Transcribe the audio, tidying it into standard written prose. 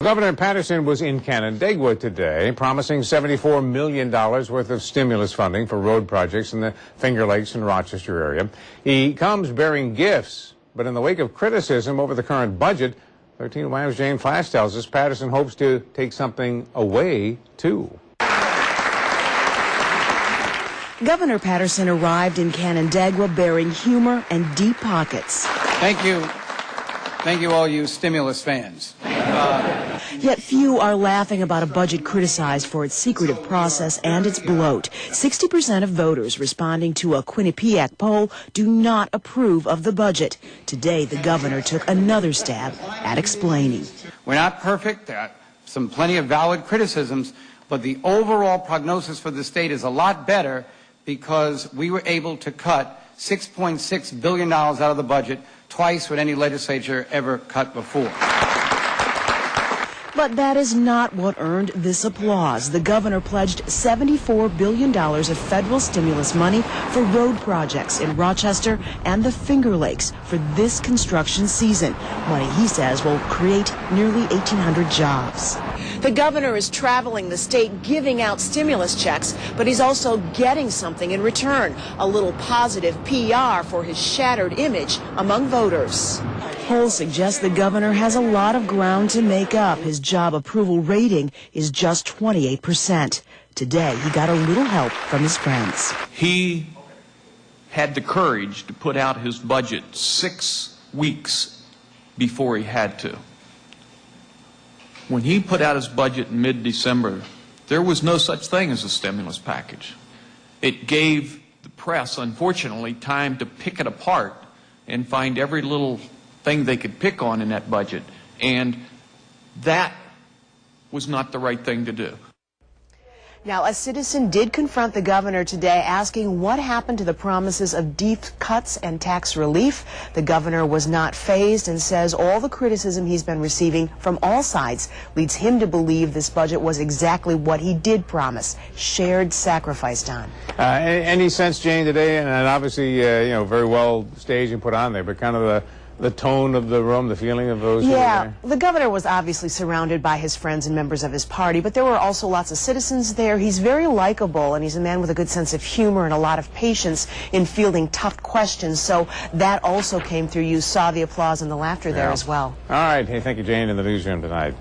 Governor Paterson was in Canandaigua today, promising $74 million worth of stimulus funding for road projects in the Finger Lakes and Rochester area. He comes bearing gifts, but in the wake of criticism over the current budget, 13 WHAM's Jane Flash tells us Paterson hopes to take something away, too. Governor Paterson arrived in Canandaigua bearing humor and deep pockets. Thank you. Thank you, all you stimulus fans. Yet few are laughing about a budget criticized for its secretive process and its bloat. 60% of voters responding to a Quinnipiac poll do not approve of the budget. Today, the governor took another stab at explaining. We're not perfect. There are plenty of valid criticisms, but the overall prognosis for the state is a lot better because we were able to cut $6.6 billion out of the budget, twice what any legislature ever cut before. But that is not what earned this applause. The governor pledged $74 billion of federal stimulus money for road projects in Rochester and the Finger Lakes for this construction season. Money he says will create nearly 1,800 jobs. The governor is traveling the state giving out stimulus checks, but he's also getting something in return, a little positive PR for his shattered image among voters. Polls suggest the governor has a lot of ground to make up. His job approval rating is just 28%. Today, he got a little help from his friends. He had the courage to put out his budget 6 weeks before he had to. When he put out his budget in mid-December, there was no such thing as a stimulus package. It gave the press, unfortunately, time to pick it apart and find every little thing they could pick on in that budget, and that was not the right thing to do. Now, a citizen did confront the governor today asking what happened to the promises of deep cuts and tax relief. The governor was not fazed and says all the criticism he's been receiving from all sides leads him to believe this budget was exactly what he did promise, shared sacrifice, Don. Any sense, Jane, today, and obviously, very well staged and put on there, but kind of the tone of the room, the feeling of those who were there? The governor was obviously surrounded by his friends and members of his party, but there were also lots of citizens there. He's very likable, and he's a man with a good sense of humor and a lot of patience in fielding tough questions, so that also came through. You saw the applause and the laughter there as well. All right. Hey, thank you, Jane, in the newsroom tonight.